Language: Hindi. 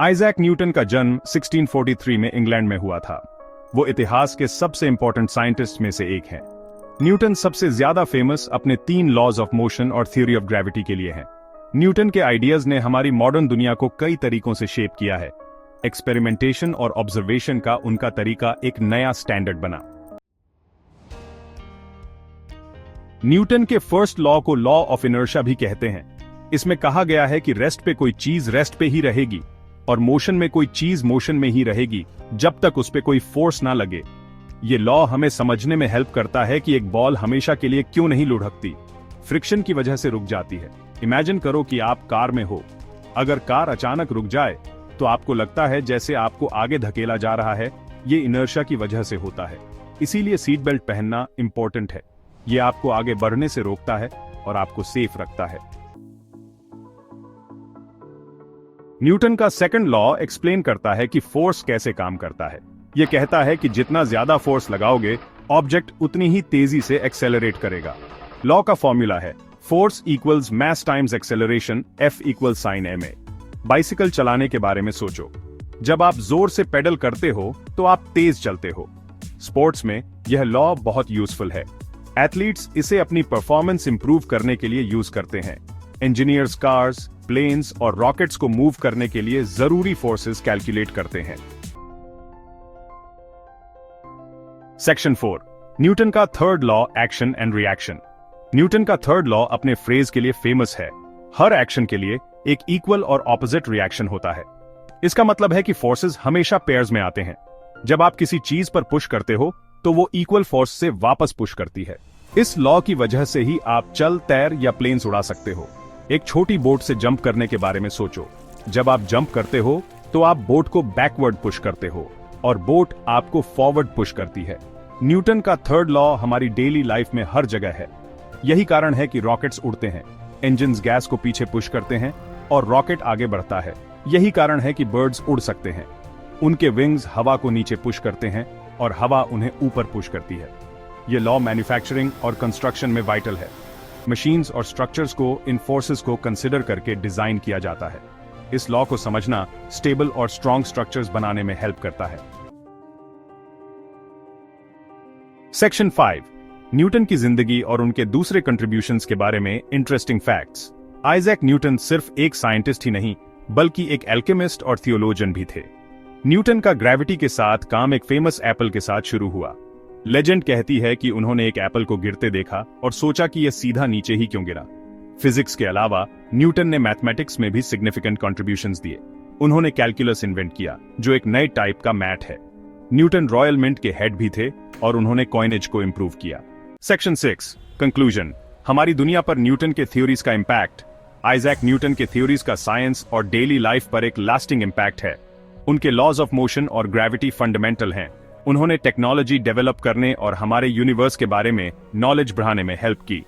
आइजैक न्यूटन का जन्म 1643 में इंग्लैंड में हुआ था। वो इतिहास के सबसे इंपॉर्टेंट साइंटिस्ट में से एक हैं। न्यूटन सबसे ज्यादा फेमस अपने 3 लॉज ऑफ मोशन और थ्योरी ऑफ ग्रेविटी के लिए हैं। न्यूटन के आइडियाज ने हमारी मॉडर्न दुनिया को कई तरीकों से शेप किया है। एक्सपेरिमेंटेशन और ऑब्जर्वेशन का उनका तरीका एक नया स्टैंडर्ड बना। न्यूटन के फर्स्ट लॉ को लॉ ऑफ इनर्शिया भी कहते हैं। इसमें कहा गया है कि रेस्ट पे कोई चीज रेस्ट पे ही रहेगी और मोशन में कोई चीज मोशन में ही रहेगी जब तक उस पे कोई फोर्स ना लगे। ये लॉ हमें समझने में हेल्प करता है कि एक बॉल हमेशा के लिए क्यों नहीं लुढ़कती, फ्रिक्शन की वजह से रुक जाती है। इमेजिन करो कि आप कार में हो। अगर कार अचानक रुक जाए तो आपको लगता है जैसे आपको आगे धकेला जा रहा है। ये इनर्शिया की वजह से होता है। इसीलिए सीट बेल्ट पहनना इंपॉर्टेंट है। ये आपको आगे बढ़ने से रोकता है और आपको सेफ रखता है। न्यूटन का सेकंड लॉ एक्सप्लेन करता है कि फोर्स कैसे काम करता है। यह कहता है कि जितना ज्यादा फोर्स लगाओगे ऑब्जेक्ट उतनी ही तेजी से एक्सेलरेट करेगा। लॉ का फॉर्मूला है force equals mass times acceleration, F equal sign ma। Bicycle चलाने के बारे में सोचो। जब आप जोर से पेडल करते हो तो आप तेज चलते हो। स्पोर्ट्स में यह लॉ बहुत यूजफुल है। एथलीट्स इसे अपनी परफॉर्मेंस इंप्रूव करने के लिए यूज करते हैं। इंजीनियर्स कार्स, प्लेन्स और रॉकेट्स को मूव करने के लिए जरूरी फोर्सेस कैलकुलेट करते हैं। सेक्शन 4, न्यूटन का third law, action and reaction. Newton का थर्ड लॉ अपने फ्रेज के लिए फेमस है। हर एक्शन के लिए एक इक्वल और ऑपोजिट रिएक्शन होता है। इसका मतलब है कि फोर्सेस हमेशा पेयर्स में आते हैं। जब आप किसी चीज पर पुश करते हो तो वो इक्वल फोर्स से वापस पुश करती है। इस लॉ की वजह से ही आप चल, तैर या प्लेन्स उड़ा सकते हो। एक छोटी बोट से जंप करने के बारे में सोचो। जब आप जंप करते हो तो आप बोट को बैकवर्ड पुश करते हो और बोट आपको फॉरवर्ड पुश करती है। न्यूटन का थर्ड लॉ हमारी डेली लाइफ में हर जगह है। यही कारण है कि रॉकेट्स उड़ते हैं, इंजन्स गैस को पीछे पुश करते हैं और रॉकेट आगे बढ़ता है। यही कारण है कि बर्ड्स उड़ सकते हैं। उनके विंग्स हवा को नीचे पुश करते हैं और हवा उन्हें ऊपर पुश करती है। यह लॉ मैन्युफैक्चरिंग और कंस्ट्रक्शन में वाइटल है। मशीन्स और स्ट्रक्चर्स को इन फोर्सेस को कंसिडर करके डिजाइन किया जाता है। इस लॉ को समझना स्टेबल और स्ट्रॉन्ग स्ट्रक्चर्स बनाने में हेल्प करता है। सेक्शन 5, न्यूटन की जिंदगी और उनके दूसरे कंट्रीब्यूशंस के बारे में इंटरेस्टिंग फैक्ट्स। आइजैक न्यूटन सिर्फ एक साइंटिस्ट ही नहीं बल्कि एक एल्केमिस्ट और थियोलॉजियन भी थे। न्यूटन का ग्रेविटी के साथ काम एक फेमस एप्पल के साथ शुरू हुआ। लेजेंड कहती है कि उन्होंने एक एप्पल को गिरते देखा और सोचा कि यह सीधा नीचे ही क्यों गिरा। फिजिक्स के अलावा न्यूटन ने मैथमेटिक्स में भी सिग्निफिकेंट कंट्रीब्यूशंस दिए। उन्होंने कैलकुलस इन्वेंट किया जो एक नए टाइप का मैथ है। न्यूटन रॉयल मिंट के हेड भी थे और उन्होंने कॉइनेज को इंप्रूव किया। Section 6, conclusion. हमारी दुनिया पर न्यूटन के थ्योरीज का इंपैक्ट। आइजैक न्यूटन के थ्योरीज का साइंस और डेली लाइफ पर एक लास्टिंग इंपैक्ट है। उनके लॉज ऑफ मोशन और ग्रेविटी फंडामेंटल हैं। उन्होंने टेक्नोलॉजी डेवलप करने और हमारे यूनिवर्स के बारे में नॉलेज बढ़ाने में हेल्प की।